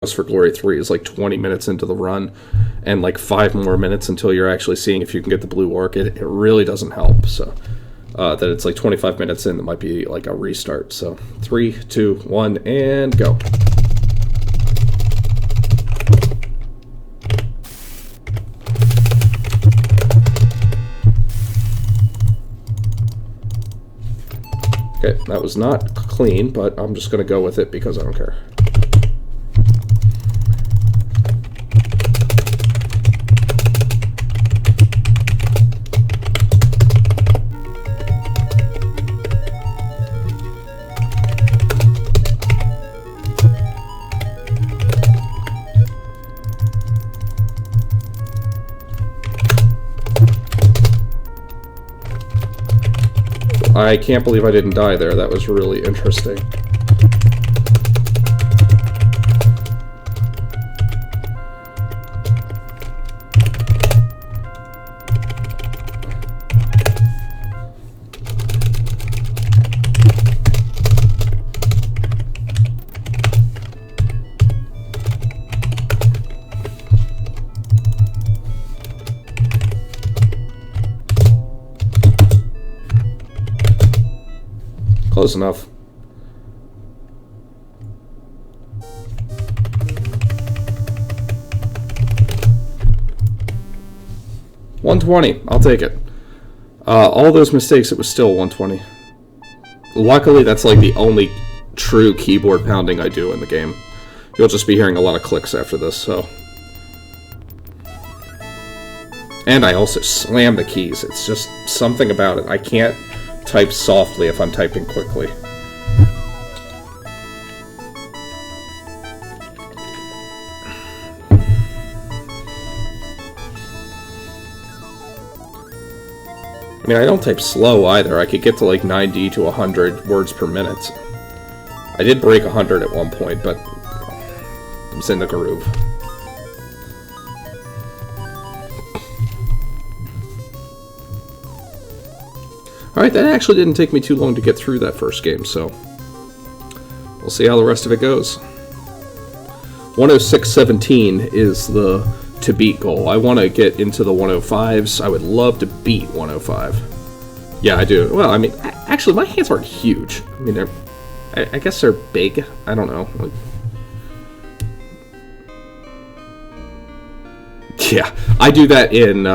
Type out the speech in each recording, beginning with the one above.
Quest for Glory 3 is like 20 minutes into the run, and like 5 more minutes until you're actually seeing if you can get the blue orc. It really doesn't help. So that it's like 25 minutes in, it might be like a restart. So 3, 2, 1, and go. Okay, that was not clean, but I'm just going to go with it because I don't care. I can't believe I didn't die there. That was really interesting. Close enough. $120. I'll take it. All those mistakes, it was still $120. Luckily, that's like the only true keyboard pounding I do in the game. You'll just be hearing a lot of clicks after this, so. And I also slam the keys. It's just something about it. I can't type softly if I'm typing quickly. I mean, I don't type slow either. I could get to like 90 to 100 words per minute. I did break 100 at one point, but I was in the groove. Alright, that actually didn't take me too long to get through that first game, so we'll see how the rest of it goes. 106.17 is the to-beat goal. I want to get into the 105s. I would love to beat 105. Yeah, I do. Well, I mean, actually, my hands aren't huge. I mean, I guess they're big. I don't know. Like, yeah, I do that in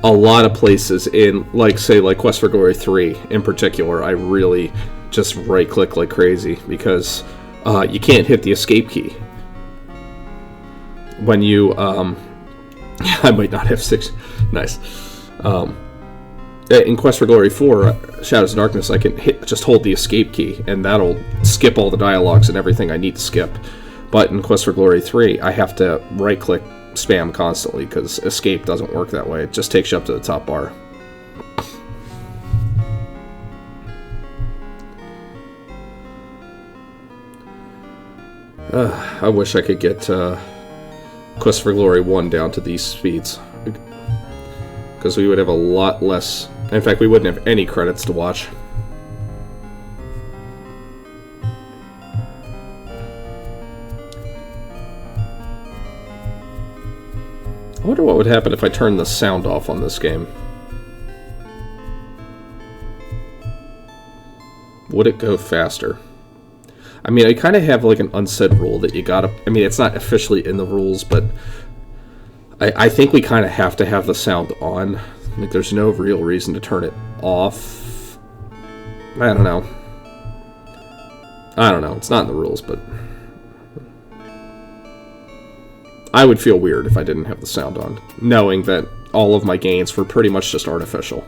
a lot of places in, like, say, like Quest for Glory 3 in particular. I really just right-click like crazy because you can't hit the escape key. When you, I might not have 6, nice. In Quest for Glory 4, Shadows of Darkness, I can just hold the escape key, and that'll skip all the dialogues and everything I need to skip. But in Quest for Glory 3, I have to right-click spam constantly, because escape doesn't work that way. It just takes you up to the top bar. I wish I could get Quest for Glory 1 down to these speeds, because we would have a lot less. In fact, we wouldn't have any credits to watch. I wonder what would happen if I turned the sound off on this game. Would it go faster? I mean, I kind of have like an unsaid rule that you gotta... I mean, it's not officially in the rules, but I think we kind of have to have the sound on. Like, there's no real reason to turn it off. I don't know. It's not in the rules, but I would feel weird if I didn't have the sound on, knowing that all of my gains were pretty much just artificial.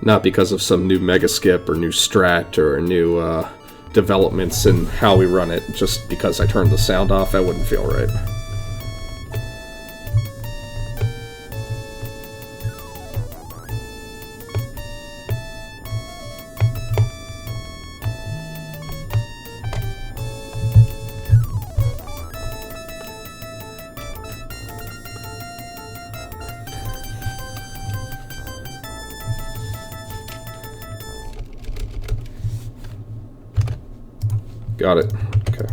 Not because of some new mega skip or new strat or new developments in how we run it. Just because I turned the sound off, that wouldn't feel right. Got it. Okay.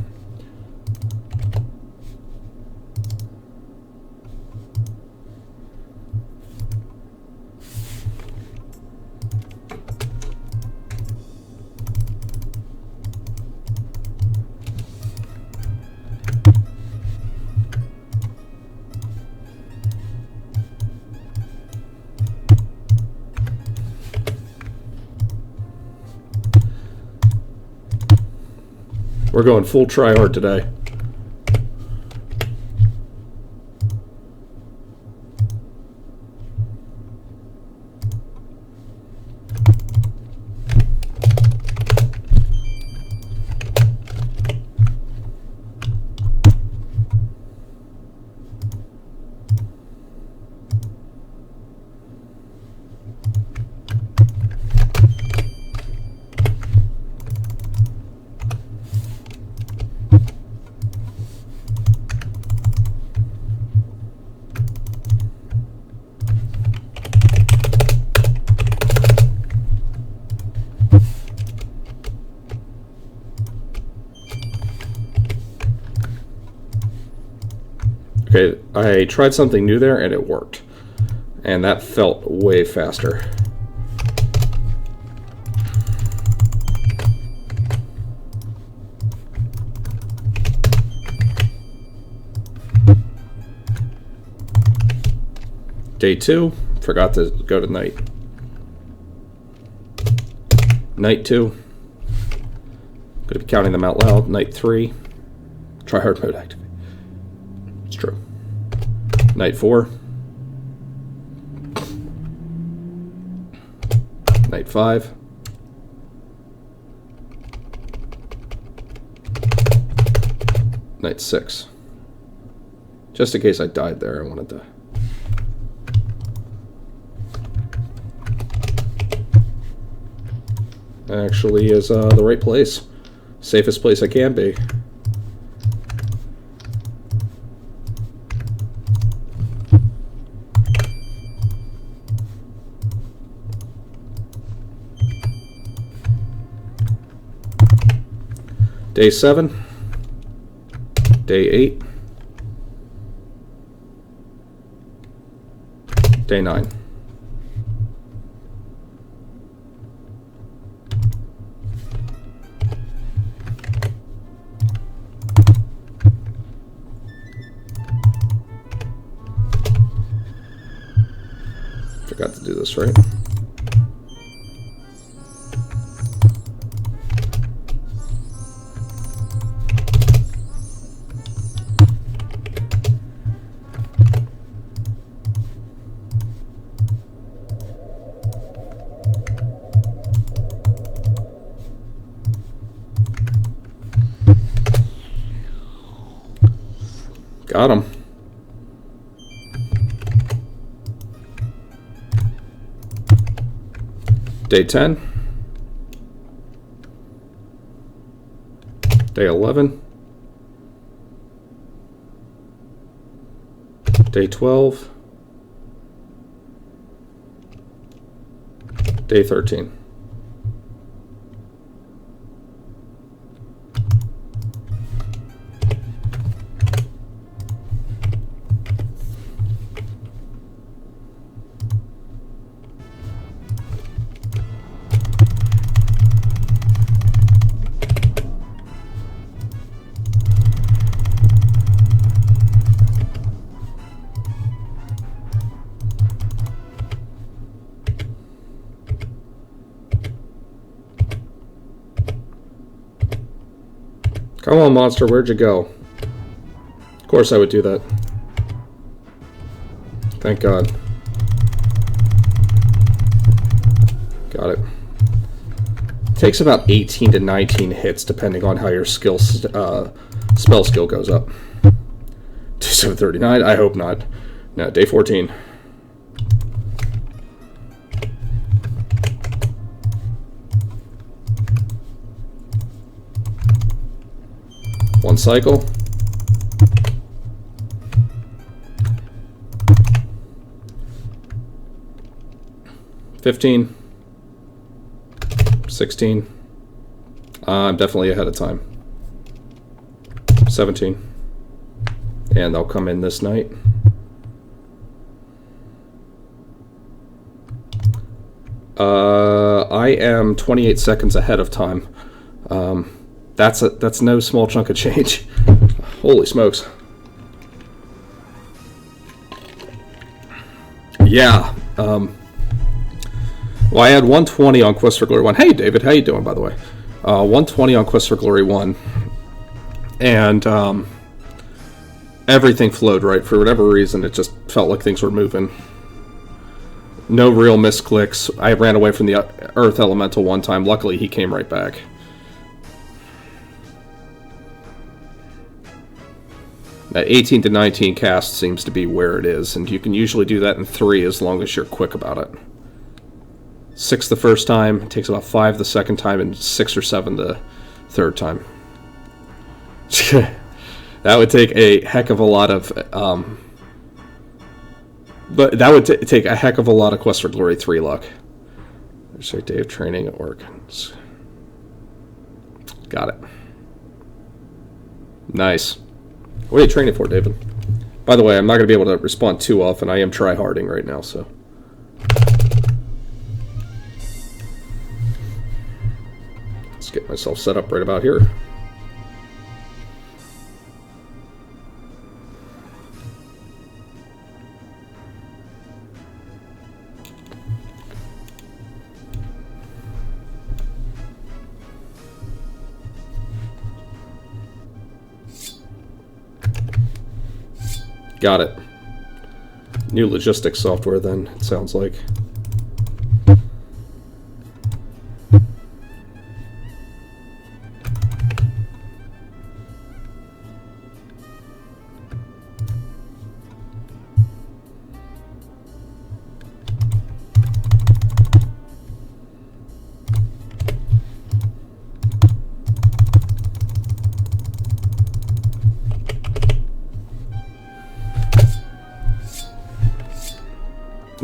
We're going full try hard today. Okay, I tried something new there and it worked. And that felt way faster. Day 2, forgot to go to night. Night 2, gonna be counting them out loud. Night 3, try hard mode activate. It's true. Night 4. Night 5. Night 6. Just in case I died there, I wanted to. Actually is the right place. Safest place I can be. Day 7, day 8, day 9. Forgot to do this right. Got him. Day 10. Day 11. Day 12. Day 13. Come on, monster, where'd you go? Of course I would do that. Thank God. Got it. Takes about 18 to 19 hits depending on how your spell skill goes up. 2739, I hope not. No, day 14. One cycle. $15. $16. I'm definitely ahead of time. 17. And they'll come in this night. I am 28 seconds ahead of time. That's no small chunk of change. Holy smokes. Yeah. Well, I had 120 on Quest for Glory 1. Hey, David, how you doing, by the way? 120 on Quest for Glory 1. And everything flowed right. For whatever reason, it just felt like things were moving. No real misclicks. I ran away from the Earth Elemental one time. Luckily, he came right back. That 18 to 19 cast seems to be where it is, and you can usually do that in 3 as long as you're quick about it. 6 the first time, it takes about 5 the second time, and 6 or 7 the third time. That would take a heck of a lot of... but that would take a heck of a lot of Quest for Glory 3 luck. There's a day of training at work. Got it. Nice. What are you training for, David? By the way, I'm not going to be able to respond too often. I am try-harding right now, so... Let's get myself set up right about here. Got it. New logistics software then, it sounds like.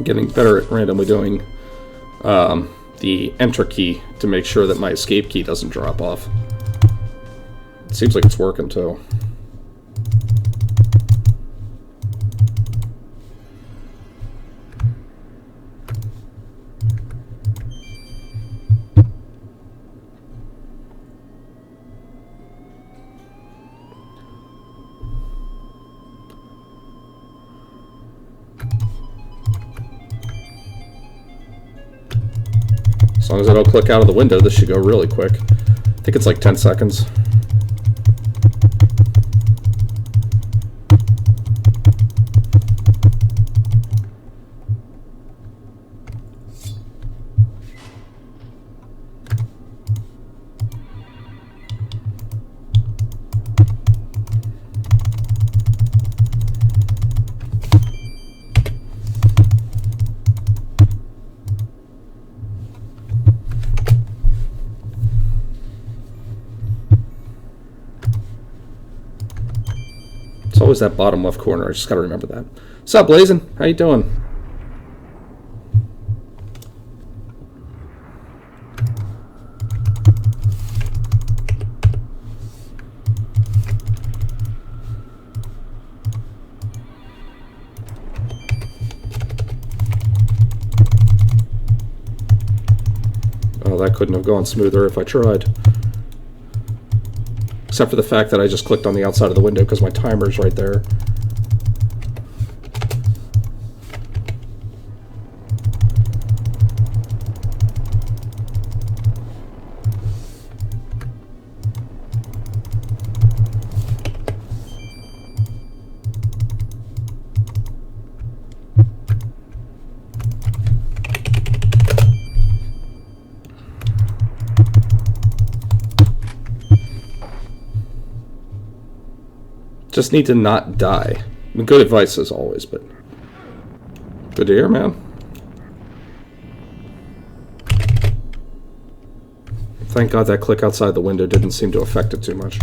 Getting better at randomly doing the enter key to make sure that my escape key doesn't drop off. It seems like it's working too. As long as I don't click out of the window, this should go really quick. I think it's like 10 seconds. It's always that bottom left corner. I just gotta remember that. What's up, Blazin'? How you doing? Oh, that couldn't have gone smoother if I tried. Except for the fact that I just clicked on the outside of the window because my timer's right there. Just need to not die. I mean, good advice as always, but good to hear, man. Thank God that click outside the window didn't seem to affect it too much.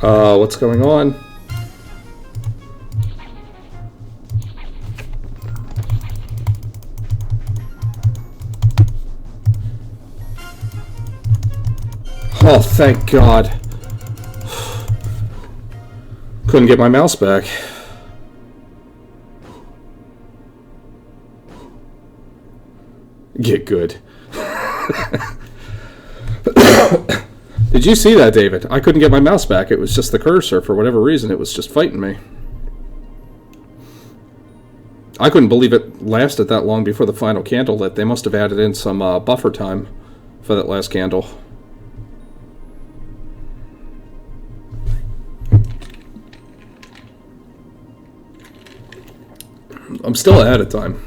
What's going on? Oh, thank God. Couldn't get my mouse back. Get good. Did you see that, David? I couldn't get my mouse back. It was just the cursor. For whatever reason, it was just fighting me. I couldn't believe it lasted that long before the final candle lit. They must have added in some buffer time for that last candle. I'm still ahead of time.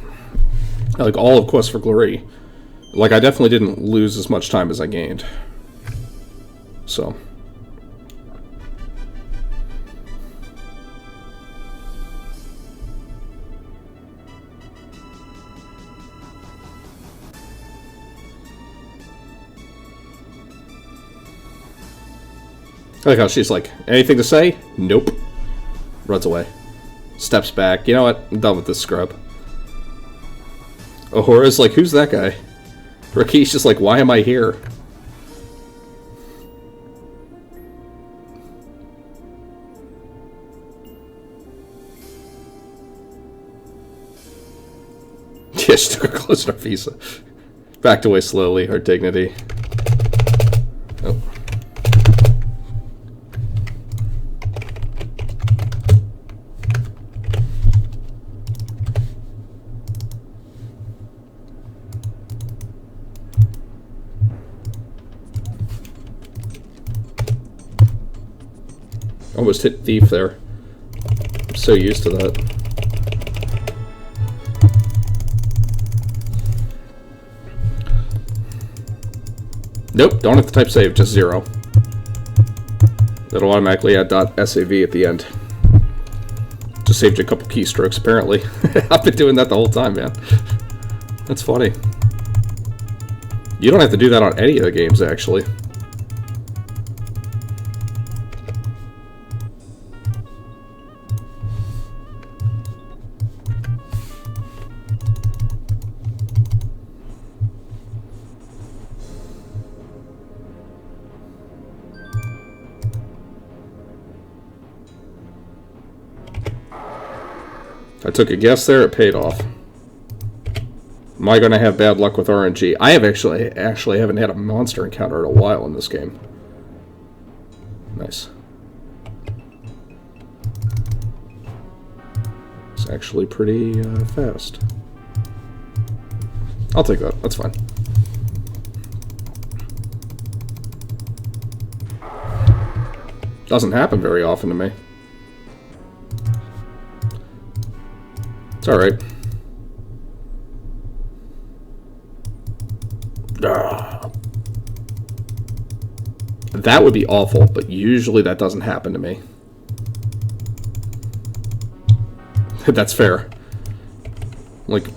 Like all of Quest for Glory. Like I definitely didn't lose as much time as I gained. So. I like how she's like, anything to say? Nope. Runs away. Steps back. You know what? I'm done with this scrub. Ahora's like, who's that guy? Ricky's just like, why am I here? Yeah, she took her close to her visa. Backed away slowly, her dignity. Oh. Almost hit thief there. I'm so used to that. Nope, don't have to type save, just 0. That'll automatically add .sav at the end. Just saved you a couple keystrokes, apparently. I've been doing that the whole time, man. That's funny. You don't have to do that on any of the games, actually. I took a guess there, it paid off. Am I going to have bad luck with RNG? I have actually haven't had a monster encounter in a while in this game. Nice. It's actually pretty fast. I'll take that, that's fine. Doesn't happen very often to me. It's alright. That would be awful, but usually that doesn't happen to me. That's fair. Like,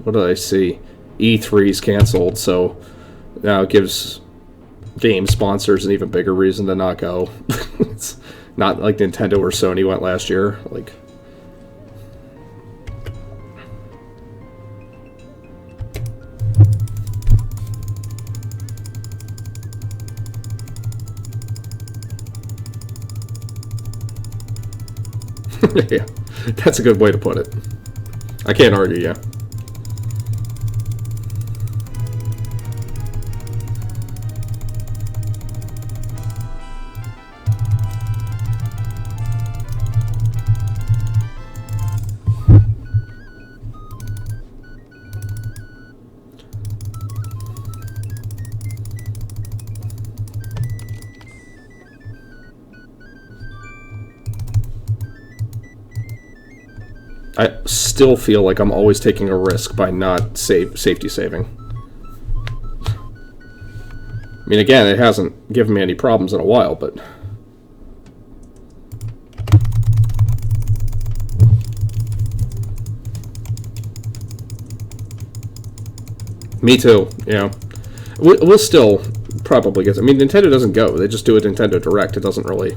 what did I see? E3's canceled, so now it gives game sponsors an even bigger reason to not go. It's not like Nintendo or Sony went last year. Like, yeah, that's a good way to put it. I can't argue, yeah. I still feel like I'm always taking a risk by not safety saving. I mean, again, it hasn't given me any problems in a while, but... Me too, yeah. We'll still probably get... I mean, Nintendo doesn't go. They just do a Nintendo Direct. It doesn't really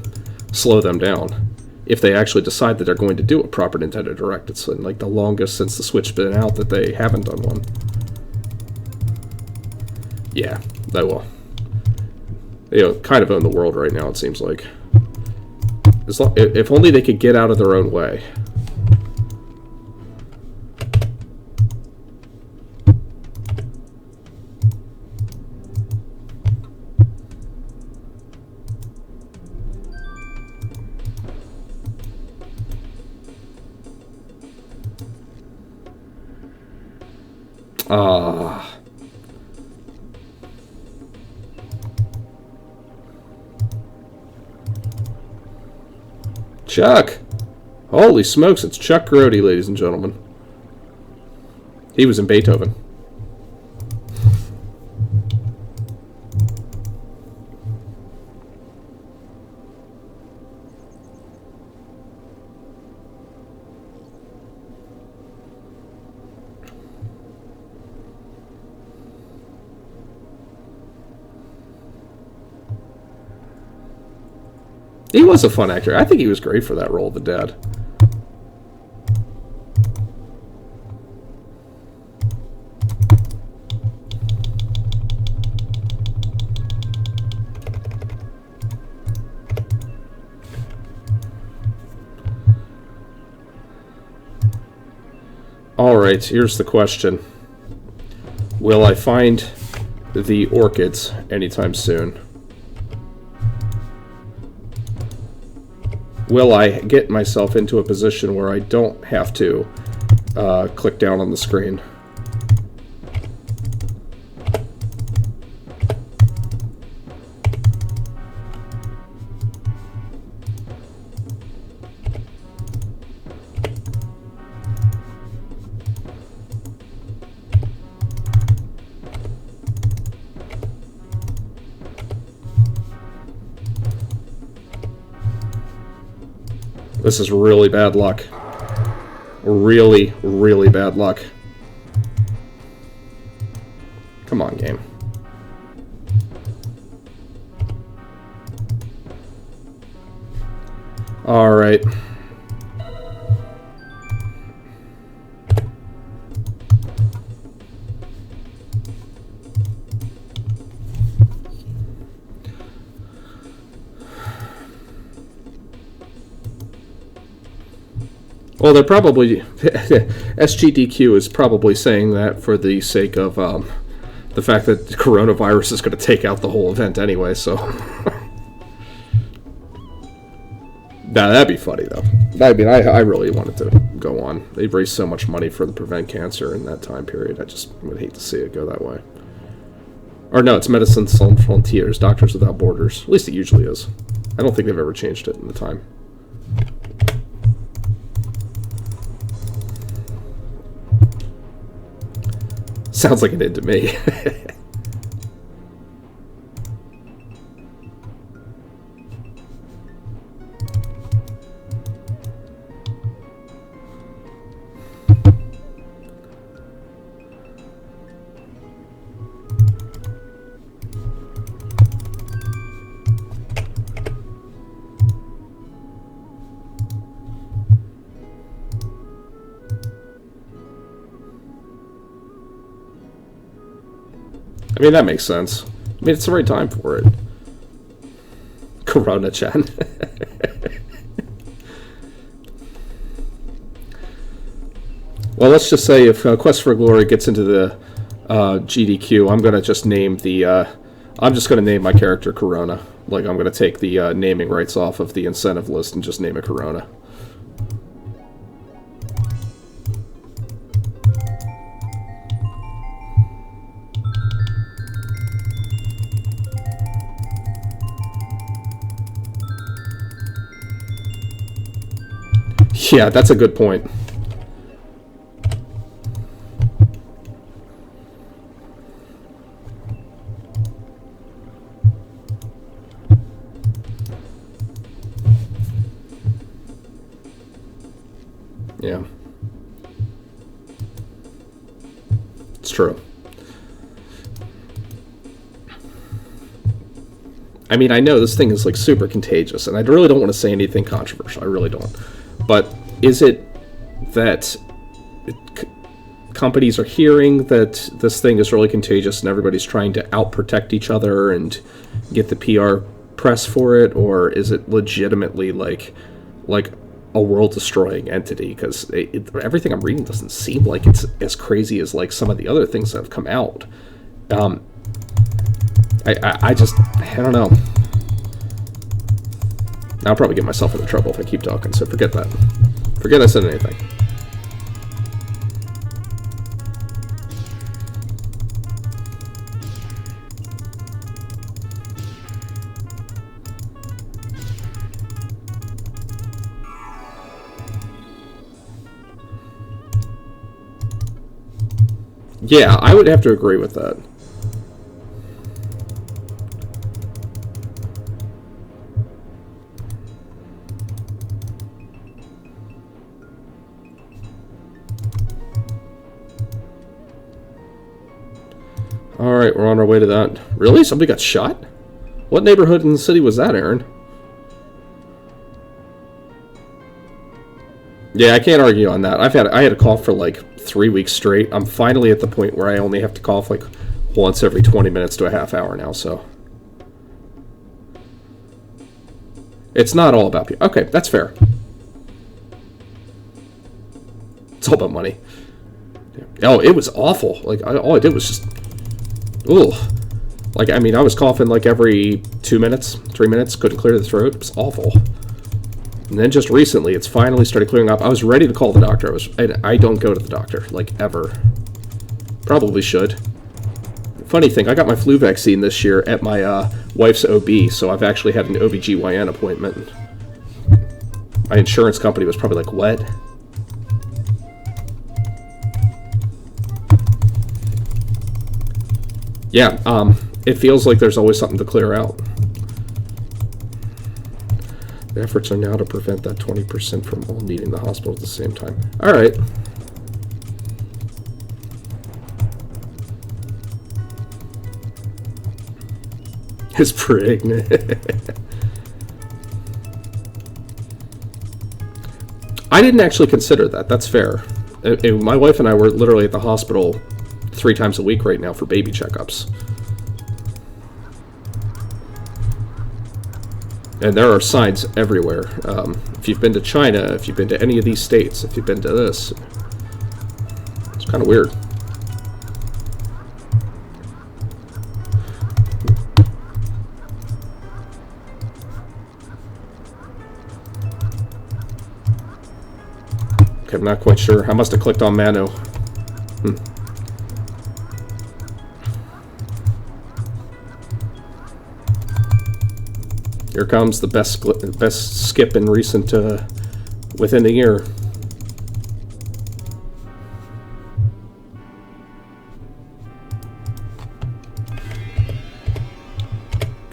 slow them down if they actually decide that they're going to do a proper Nintendo Direct. It's like the longest since the Switch's been out that they haven't done one. Yeah, they will. They kind of own the world right now, it seems like. If only they could get out of their own way. Chuck! Holy smokes, it's Chuck Grody, ladies and gentlemen. He was in Beethoven. He was a fun actor. I think he was great for that role of the dad. Alright, here's the question. Will I find the orchids anytime soon? Will I get myself into a position where I don't have to click down on the screen? This is really bad luck. Really, really bad luck. Come on, game. All right. Well, they're probably... SGDQ is probably saying that for the sake of the fact that the coronavirus is going to take out the whole event anyway, so... Nah, that'd be funny, though. I mean, I really wanted to go on. They've raised so much money for the Prevent Cancer in that time period. I just would hate to see it go that way. Or no, it's Medicine Sans Frontiers, Doctors Without Borders. At least it usually is. I don't think they've ever changed it in the time. Sounds like it did to me. I mean, that makes sense. I mean, it's the right time for it. Corona-chan. Well, let's just say if Quest for Glory gets into the GDQ, I'm going to just name the... I'm just going to name my character Corona. Like, I'm going to take the naming rights off of the incentive list and just name it Corona. Yeah, that's a good point. Yeah. It's true. I mean, I know this thing is like super contagious, and I really don't want to say anything controversial. I really don't. But is it that companies are hearing that this thing is really contagious and everybody's trying to outprotect each other and get the PR press for it, or is it legitimately like a world-destroying entity? Because everything I'm reading doesn't seem like it's as crazy as like some of the other things that have come out. I don't know. I'll probably get myself into trouble if I keep talking, so forget that. Forget I said anything. Yeah, I would have to agree with that. Alright, we're on our way to that. Really? Somebody got shot? What neighborhood in the city was that, Aaron? Yeah, I can't argue on that. I had a cough for like 3 weeks straight. I'm finally at the point where I only have to cough like once every 20 minutes to a half hour now, so. It's not all about people. Okay, that's fair. It's all about money. Oh, it was awful. Like, all I did was just... Ugh. Like, I mean, I was coughing like every 2 minutes, 3 minutes, couldn't clear the throat. It was awful. And then just recently, it's finally started clearing up. I was ready to call the doctor. I don't go to the doctor, like, ever. Probably should. Funny thing, I got my flu vaccine this year at my wife's OB, so I've actually had an OB/GYN appointment. My insurance company was probably like, what? Yeah, it feels like there's always something to clear out. The efforts are now to prevent that 20% from all needing the hospital at the same time. All right. It's pregnant. I didn't actually consider that. That's fair. My wife and I were literally at the hospital 3 times a week right now for baby checkups. And there are signs everywhere. If you've been to China, if you've been to any of these states, if you've been to this, it's kind of weird. Okay, I'm not quite sure. I must have clicked on Mano. Here comes the best skip in recent, within a year.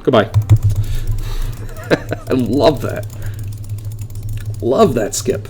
Goodbye. I love that. Love that skip.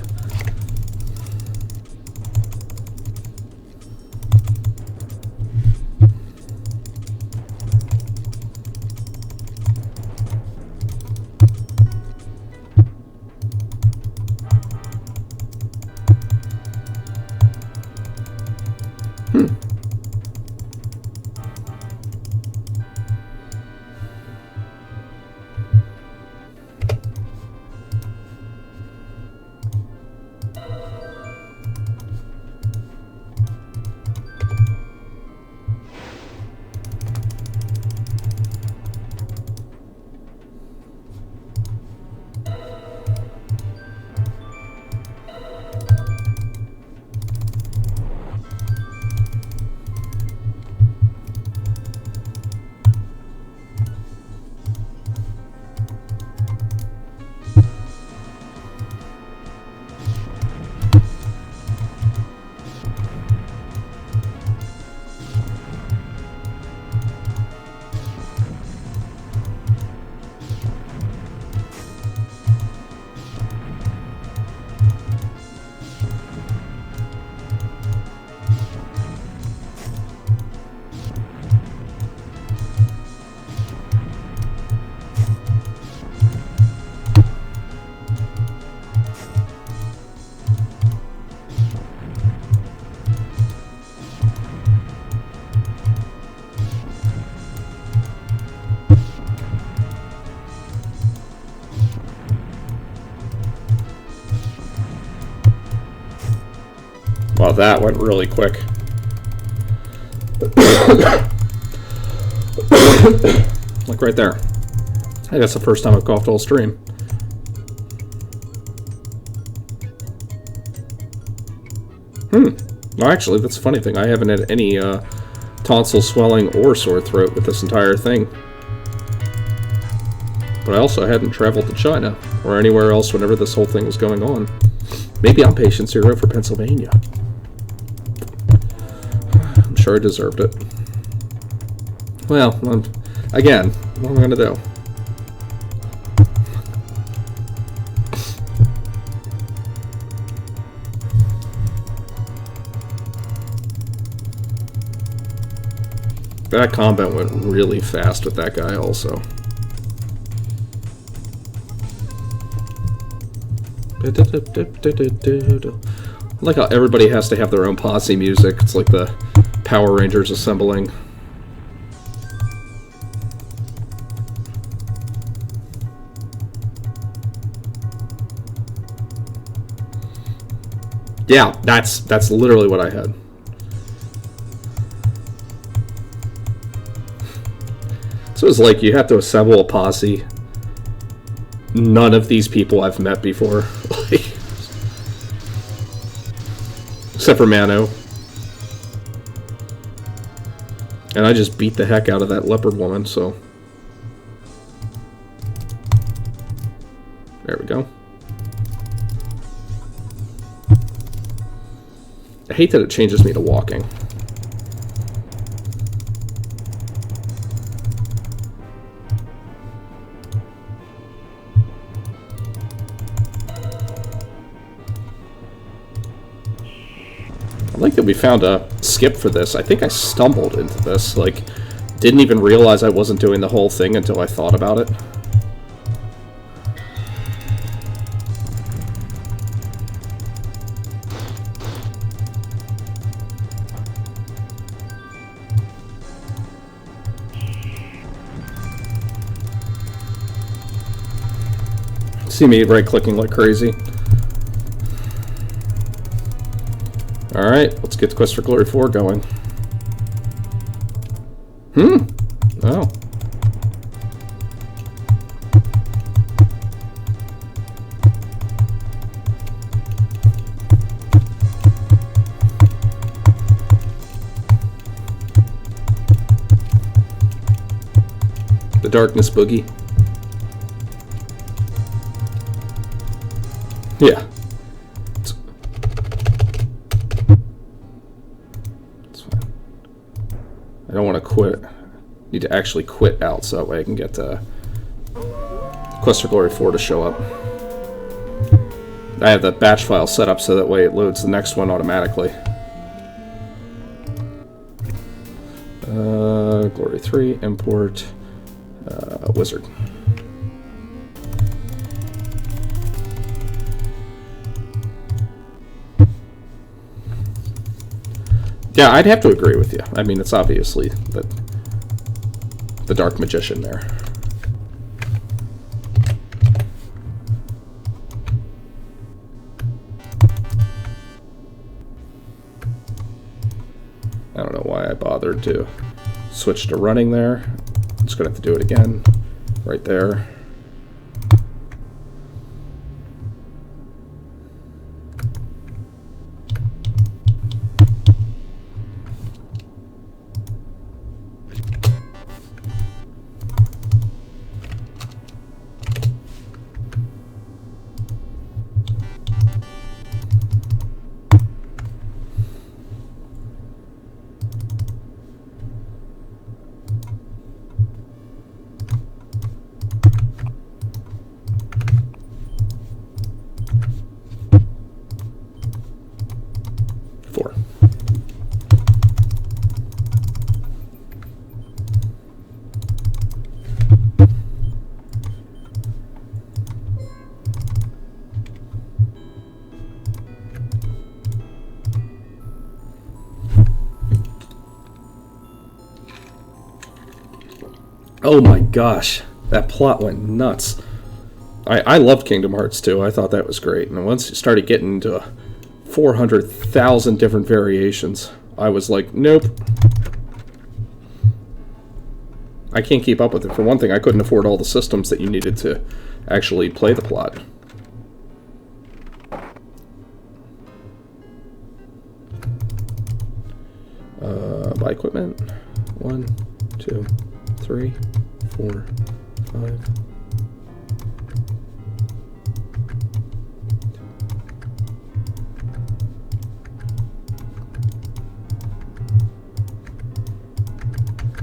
Wow, that went really quick. Like right there. Hey, that's the first time I've coughed all stream. Well, actually, that's a funny thing. I haven't had any tonsil swelling or sore throat with this entire thing. But I also hadn't traveled to China or anywhere else whenever this whole thing was going on. Maybe I'm patient zero for Pennsylvania. I'm sure I deserved it. Well, again, what am I going to do? That combat went really fast with that guy also. I like how everybody has to have their own posse music. It's like the Power Rangers assembling. Yeah, that's literally what I had. So it's like you have to assemble a posse. None of these people I've met before. Except for Mano. And I just beat the heck out of that leopard woman, so. There we go. I hate that it changes me to walking. I like that we found a skip for this. I think I stumbled into this. Like, didn't even realize I wasn't doing the whole thing until I thought about it. See me right-clicking like crazy. Alright, let's get the Quest for Glory 4 going. Oh. The Darkness Boogie. Yeah. It's fine. I don't want to quit. Need to actually quit out so that way I can get Quest for Glory 4 to show up. I have the batch file set up so that way it loads the next one automatically. Glory 3, import, wizard. Yeah, I'd have to agree with you. I mean, it's obviously the Dark Magician there. I don't know why I bothered to switch to running there. I'm just going to have to do it again. Right there. Oh my gosh, that plot went nuts. I loved Kingdom Hearts 2. I thought that was great. And once you started getting into 400,000 different variations. I was like, nope. I can't keep up with it. For one thing, I couldn't afford all the systems that you needed to actually play the plot. Buy equipment. 1, 2, 3, 4, 5.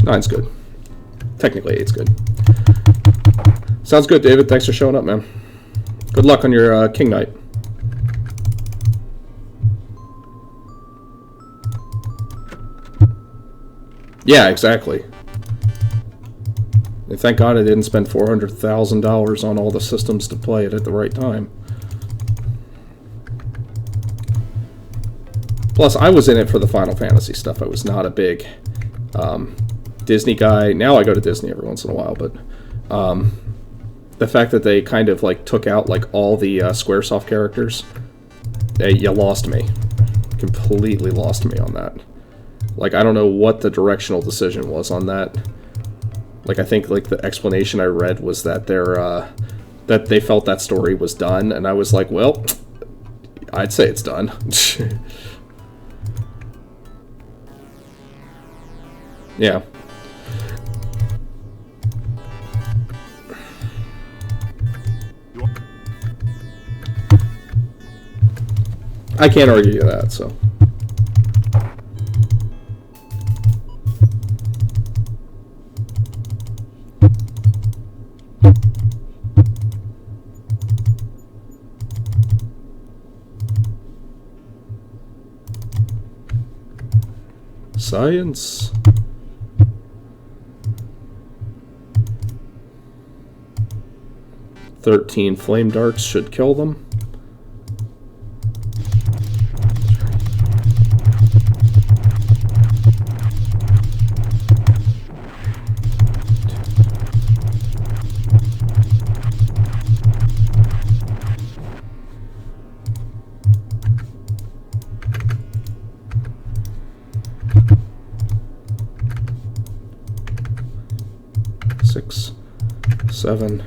Nine's good. Technically, 8's good. Sounds good, David. Thanks for showing up, man. Good luck on your King Night. Yeah, exactly. And thank God I didn't spend $400,000 on all the systems to play it at the right time. Plus, I was in it for the Final Fantasy stuff. I was not a big Disney guy. Now I go to Disney every once in a while, but the fact that they kind of like took out like all the Squaresoft characters, you lost me. Completely lost me on that. Like, I don't know what the directional decision was on that. Like, I think like the explanation I read was that that they felt that story was done, and I was like, well, I'd say it's done. Yeah. I can't argue that, so. Science. "13 flame darts should kill them." Six, 7,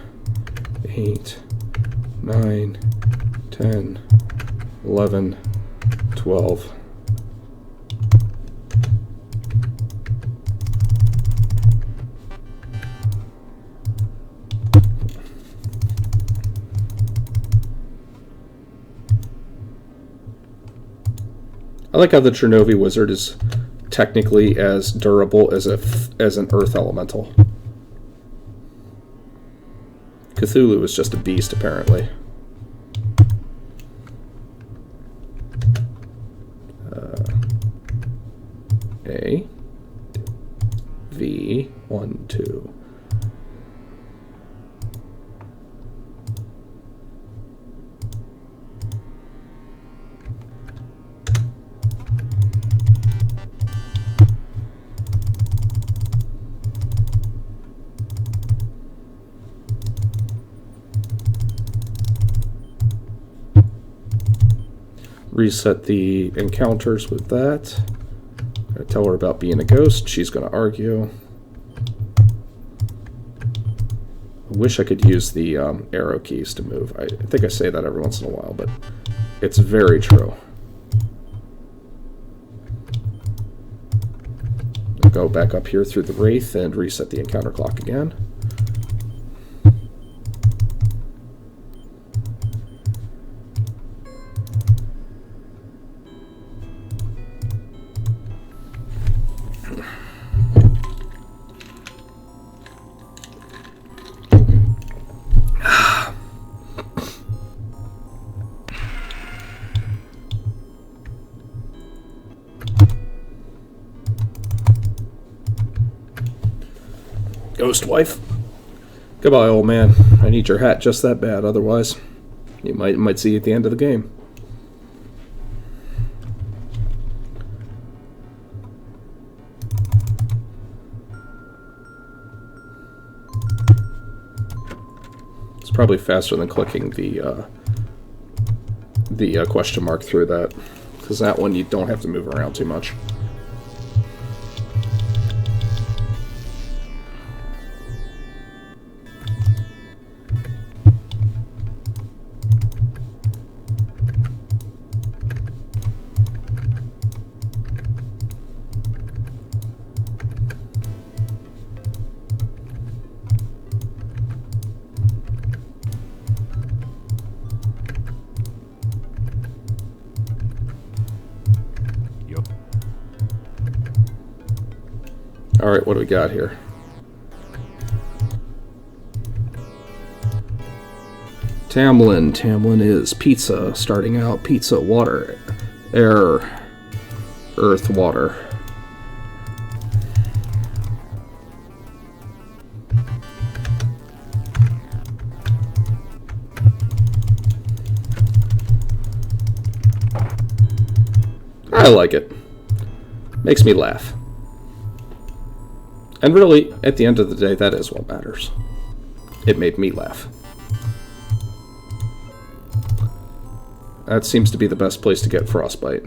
8, 9, 10, 11, 12. I like how the Chernobyl Wizard is technically as durable as an Earth Elemental. Cthulhu is just a beast, apparently. A, V, 1, 2. Reset the encounters with that. I tell her about being a ghost. She's going to argue. I wish I could use the arrow keys to move. I think I say that every once in a while, but it's very true. I'll go back up here through the Wraith and reset the encounter clock again. Ghost wife. Goodbye, old man. I need your hat just that bad, otherwise you might see you at the end of the game. It's probably faster than clicking the the question mark through that, because that one you don't have to move around too much. Alright, what do we got here? Tamlin. Tamlin is pizza. Starting out, pizza, water, air, earth, water. I like it. Makes me laugh. And really, at the end of the day, that is what matters. It made me laugh. That seems to be the best place to get frostbite.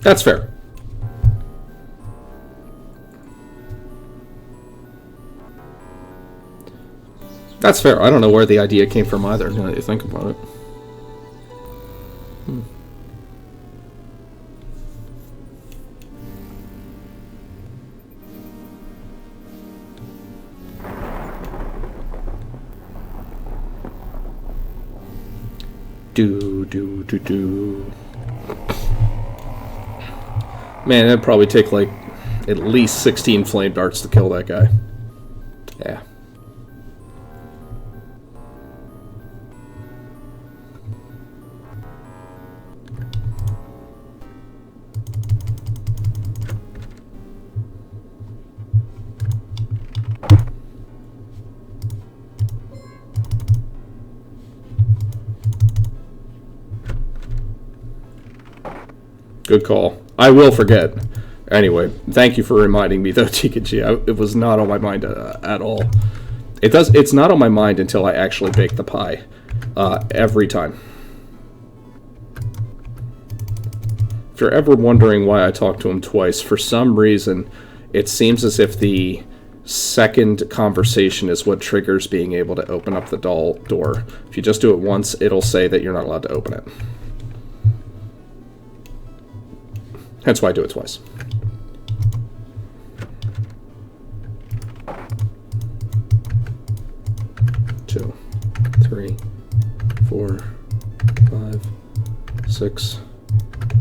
That's fair. That's fair. I don't know where the idea came from either, now that you think about it. Do. Man, that'd probably take like at least 16 flame darts to kill that guy. Yeah. Good call. I will forget. Anyway, thank you for reminding me, though, TKG. It was not on my mind at all. It's not on my mind until I actually bake the pie. Every time. If you're ever wondering why I talked to him twice, for some reason, it seems as if the second conversation is what triggers being able to open up the door. If you just do it once, it'll say that you're not allowed to open it. Hence why I do it twice. Two, 3, 4, 5, 6,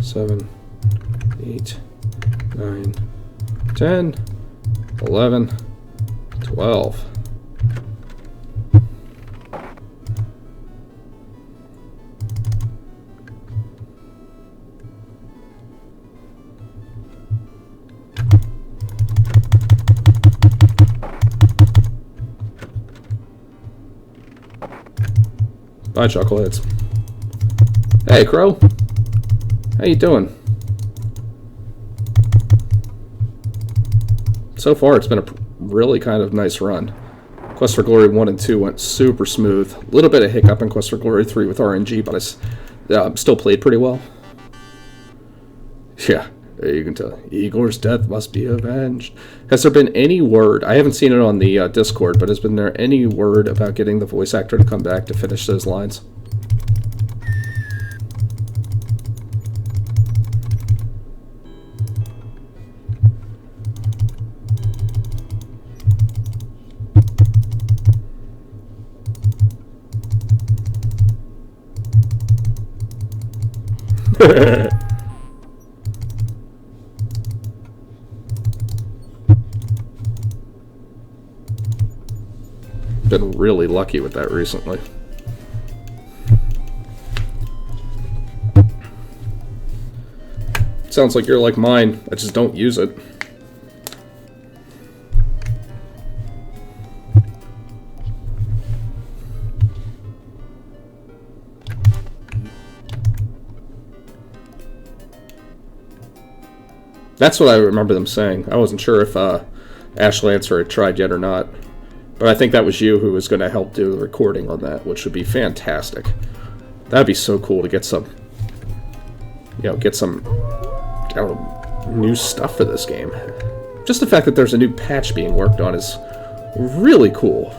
7, 8, 9, 10, 11, 12. Bye, Chuckleheads. Hey, Crow. How you doing? So far, it's been a really kind of nice run. Quest for Glory 1 and 2 went super smooth. A little bit of hiccup in Quest for Glory 3 with RNG, but I still played pretty well. Yeah, you can tell. Igor's death must be avenged. Has there been any word, I haven't seen it on the Discord, but has been there any word about getting the voice actor to come back to finish those lines? Been really lucky with that recently. Sounds like you're like mine. I just don't use it. That's what I remember them saying. I wasn't sure if Ash Lancer had tried yet or not. But I think that was you who was going to help do the recording on that, which would be fantastic. That'd be so cool to get some, get some new stuff for this game. Just the fact that there's a new patch being worked on is really cool.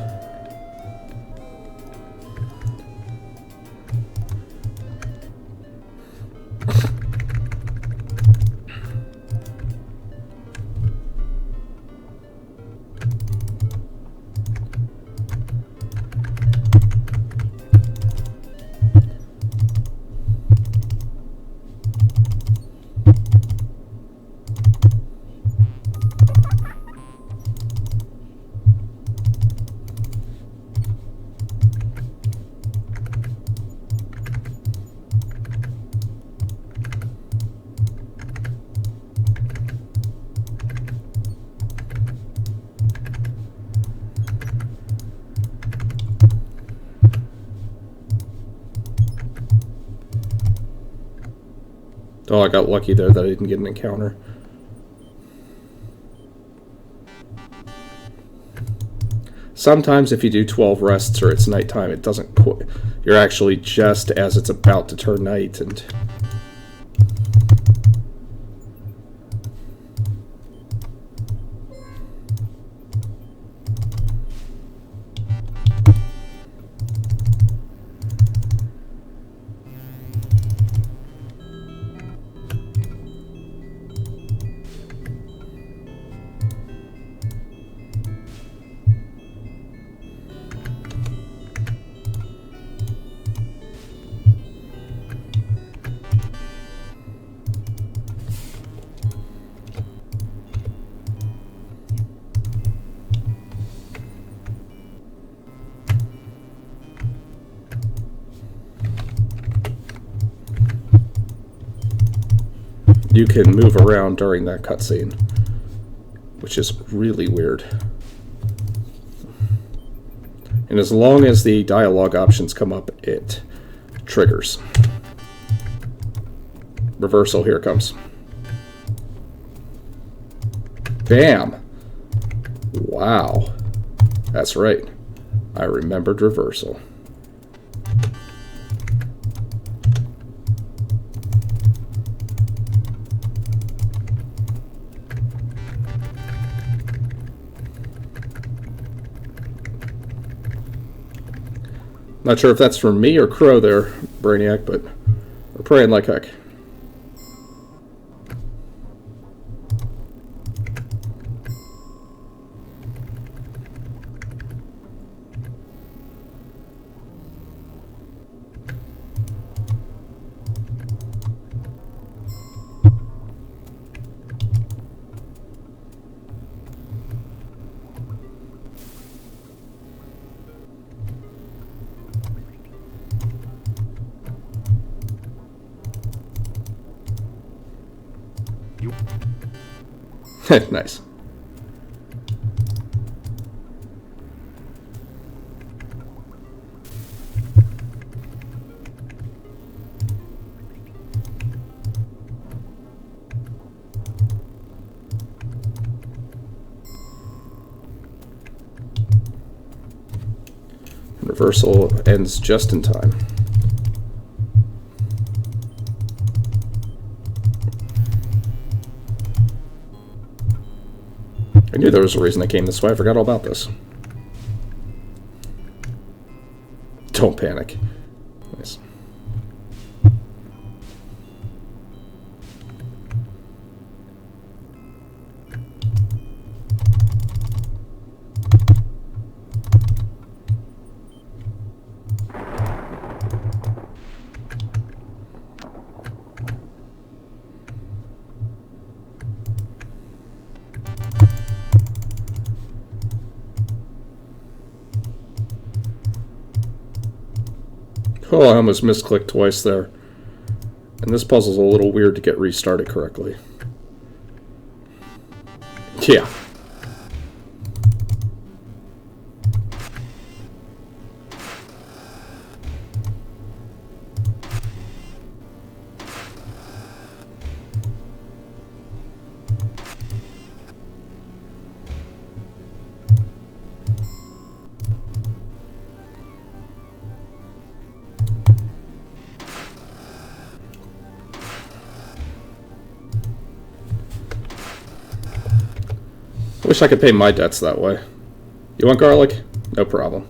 Oh, I got lucky there that I didn't get an encounter. Sometimes if you do 12 rests or it's nighttime, it doesn't quit. You're actually just as it's about to turn night, and you can move around during that cutscene, which is really weird. And as long as the dialogue options come up, it triggers. Reversal, here it comes. Bam! Wow. That's right. I remembered reversal. Not sure if that's from me or Crow there, Brainiac, but we're praying like heck. Nice. Reversal ends just in time. I knew there was a reason I came this way. I forgot all about this. Don't panic. Nice. Oh, I almost misclicked twice there. And this puzzle's a little weird to get restarted correctly. Yeah. I wish I could pay my debts that way. You want garlic? No problem.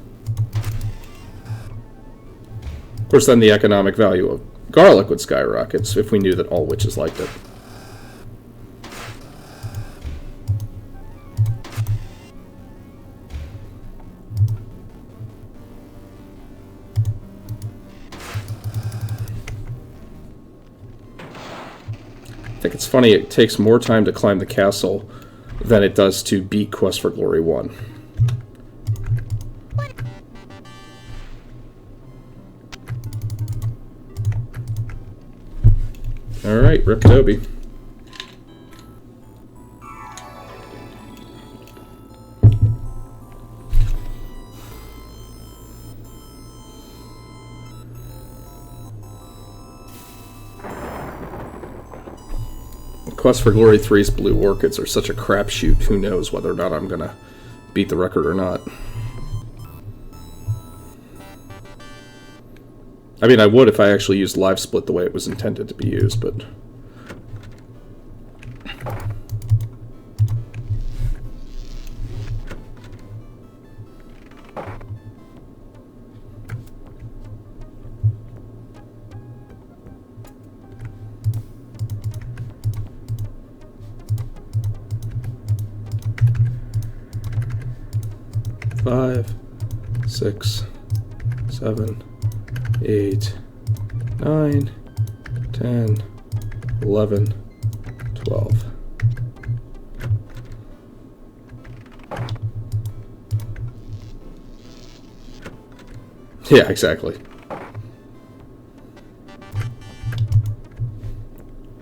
Of course, then the economic value of garlic would skyrocket if we knew that all witches liked it. I think it's funny, it takes more time to climb the castle than it does to beat Quest for Glory 1. Alright, Rip Toby. Quest for Glory 3's Blue Orchids are such a crapshoot, who knows whether or not I'm gonna beat the record or not. I mean, I would if I actually used Live Split the way it was intended to be used, but... Five, 6, 7, 8, 9, 10, 11, 12. Yeah, exactly.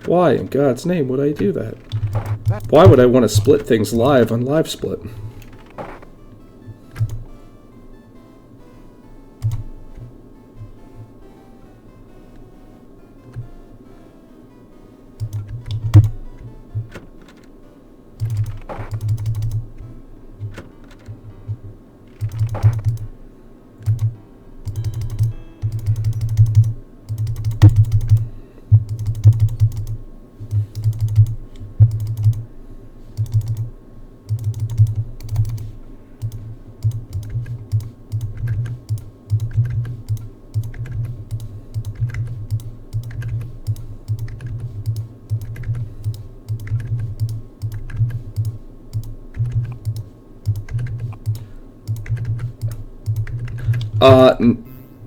Why in God's name would I do that? Why would I want to split things live on Live Split?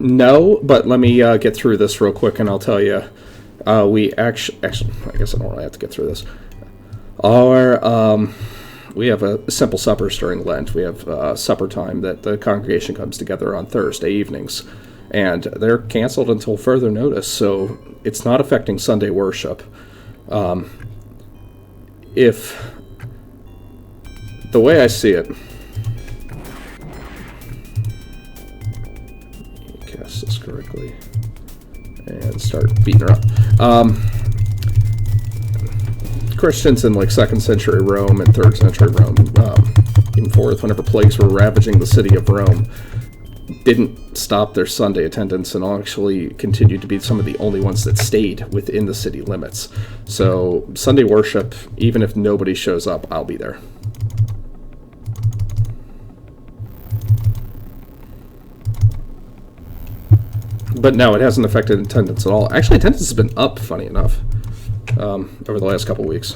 No, but let me get through this real quick and I'll tell you. We actually, I guess I don't really have to get through this. We have a simple suppers during Lent. We have supper time that the congregation comes together on Thursday evenings, and they're canceled until further notice, so it's not affecting Sunday worship. If the way I see it, cast this correctly and start beating her up. Christians in like 2nd century Rome and 3rd century Rome, even 4th, whenever plagues were ravaging the city of Rome, didn't stop their Sunday attendance and actually continued to be some of the only ones that stayed within the city limits. So Sunday worship, even if nobody shows up, I'll be there. But no, it hasn't affected attendance at all. Actually, attendance has been up, funny enough, over the last couple weeks.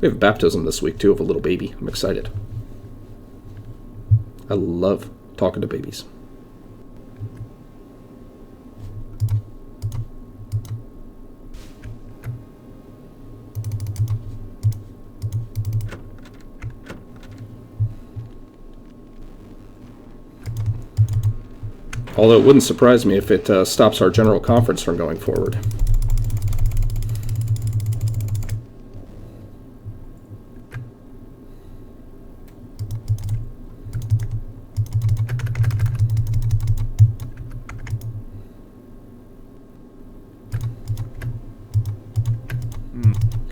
We have a baptism this week, too, of a little baby. I'm excited. I love talking to babies. Although it wouldn't surprise me if it stops our general conference from going forward.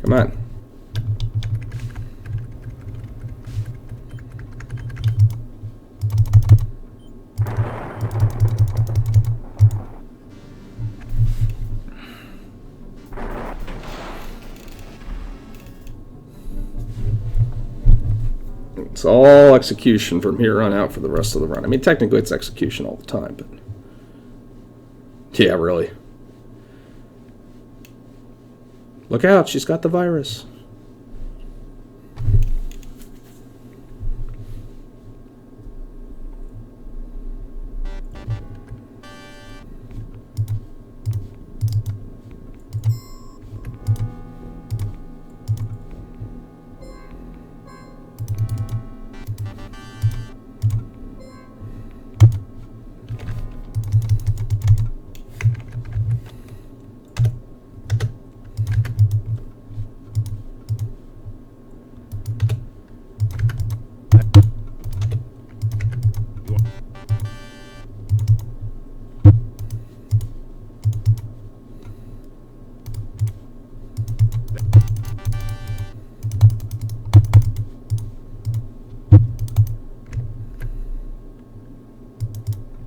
Come on. It's all execution from here on out for the rest of the run. I mean, technically it's execution all the time, but... Yeah, really. Look out, she's got the virus.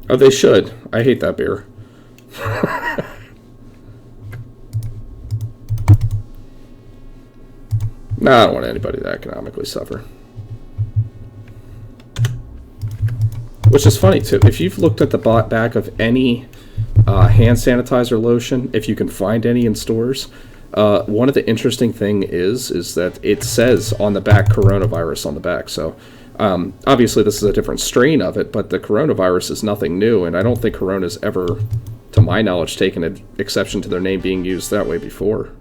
Oh, they should. I hate that beer. Nah, I don't want anybody to economically suffer. Which is funny, too. If you've looked at the back of any hand sanitizer lotion, if you can find any in stores, one of the interesting thing is that it says on the back coronavirus on the back. So obviously this is a different strain of it, but the coronavirus is nothing new, and I don't think Corona's ever, to my knowledge, taken an exception to their name being used that way before.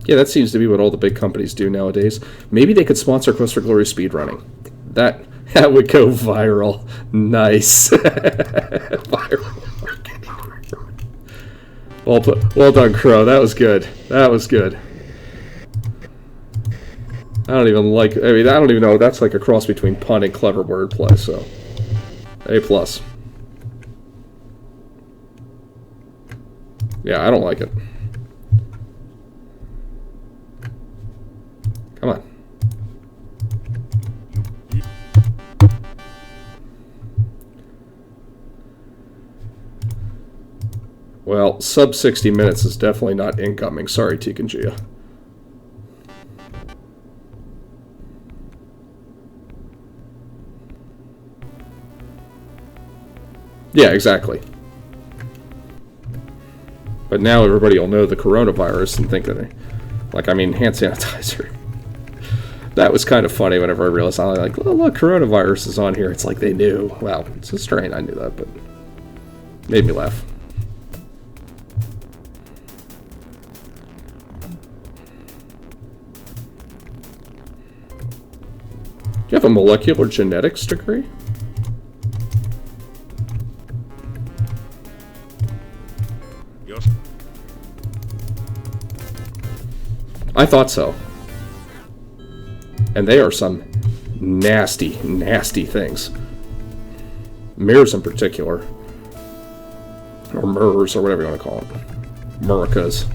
Yeah, that seems to be what all the big companies do nowadays. Maybe they could sponsor Quest for Glory speedrunning. That would go viral. Nice. Viral. Well done, Crow. That was good. That was good. I don't even know. That's like a cross between pun and clever wordplay, so A+. Yeah, I don't like it. Come on. Well, sub 60 minutes is definitely not incoming. Sorry, Tikanjia. Yeah, exactly. But now everybody will know the coronavirus and think that hand sanitizer. That was kind of funny whenever I realized, I'm like, oh, look, coronavirus is on here. It's like they knew. Wow, it's a strain. I knew that, but made me laugh. Do you have a molecular genetics degree? Yes. I thought so. And they are some nasty, nasty things. Mirrors in particular. Or mirrors, or whatever you want to call it. Muricas.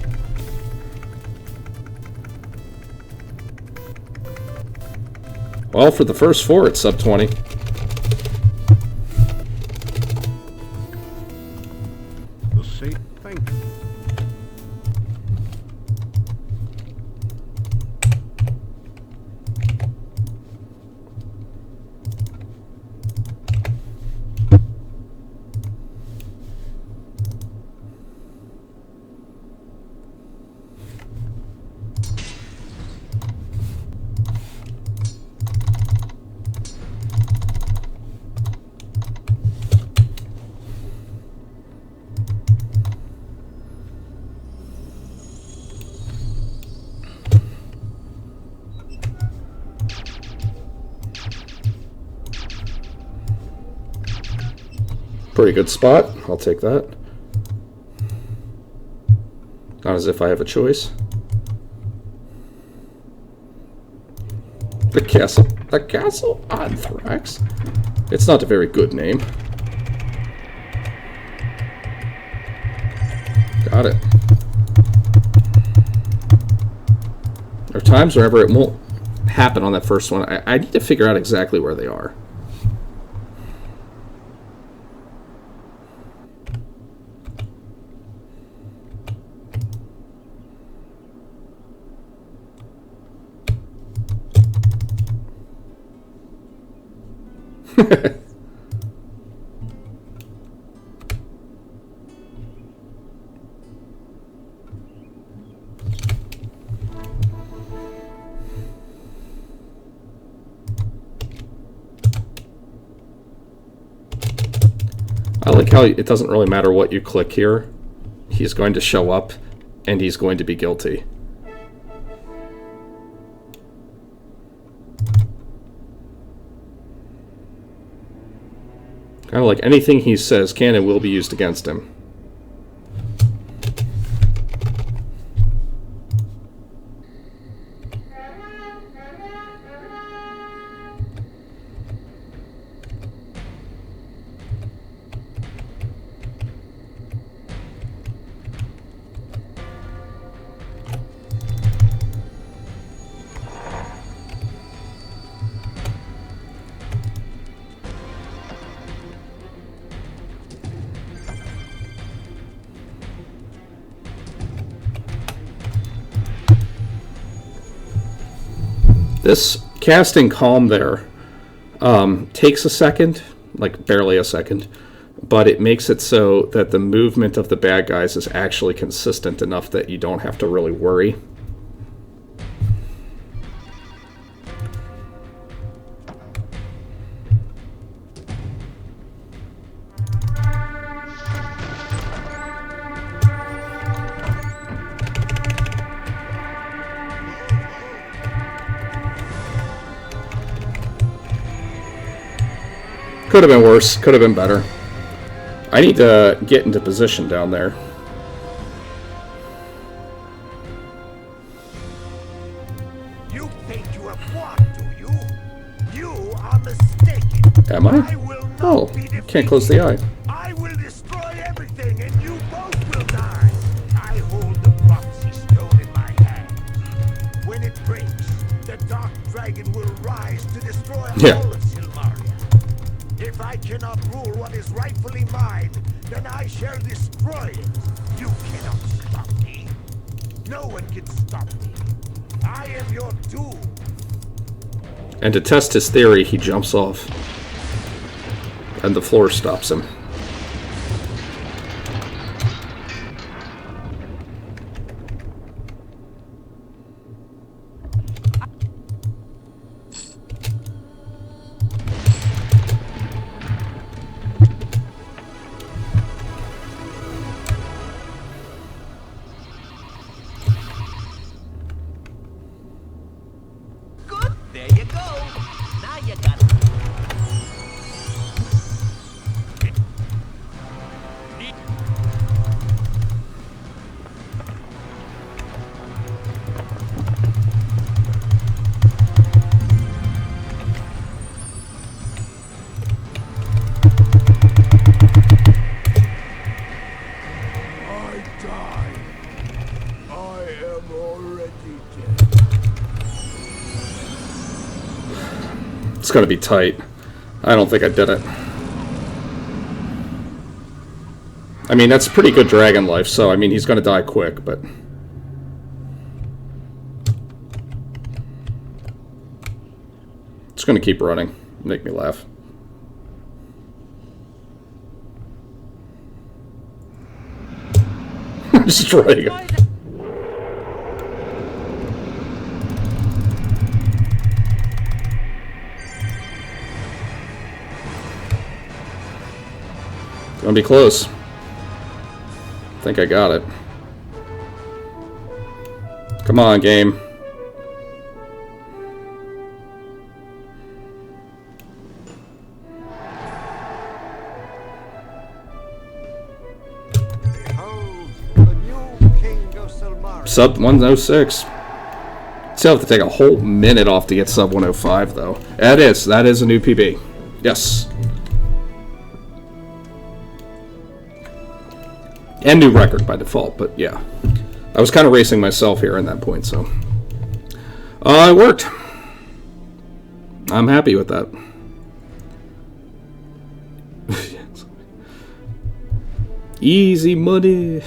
Well, for the first four, it's sub 20. The same thing. Pretty good spot. I'll take that. Not as if I have a choice. The castle. The castle Anthrax? It's not a very good name. Got it. There are times whenever it won't happen on that first one. I need to figure out exactly where they are. I like how it doesn't really matter what you click here. He's going to show up, and he's going to be guilty. Kind of like anything he says can and will be used against him. This casting calm there takes a second, like barely a second, but it makes it so that the movement of the bad guys is actually consistent enough that you don't have to really worry. Could have been worse. Could have been better. I need to get into position down there. You think you have won, do you? You are mistaken. Am I? Oh, can't close the eye. I will destroy everything and you both will die. I hold the Proxy Stone in my hand. When it breaks, the Dark Dragon will rise to destroy all of Silmaria. If I cannot rule what is rightfully mine, then I shall destroy it. You cannot stop me. No one can stop me. I am your doom. And to test his theory, he jumps off. And the floor stops him. It's gonna be tight. I don't think I did it. I mean, that's pretty good dragon life, so I mean, he's gonna die quick, but... It's gonna keep running. Make me laugh. Destroying him. Gonna be close. I think I got it. Come on, game. Behold, the new king of Silmaria. Sub 106. Still have to take a whole minute off to get sub 105, though. That is a new PB. Yes. And new record by default, but yeah. I was kind of racing myself here at that point, so. It worked. I'm happy with that. Easy money.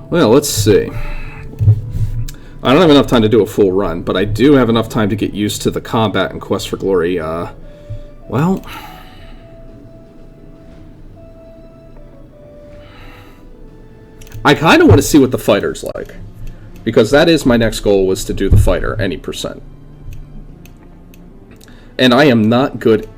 Well, let's see. I don't have enough time to do a full run, but I do have enough time to get used to the combat in Quest for Glory. Well, I kind of want to see what the fighter's like, because that is my next goal, was to do the fighter any percent. And I am not good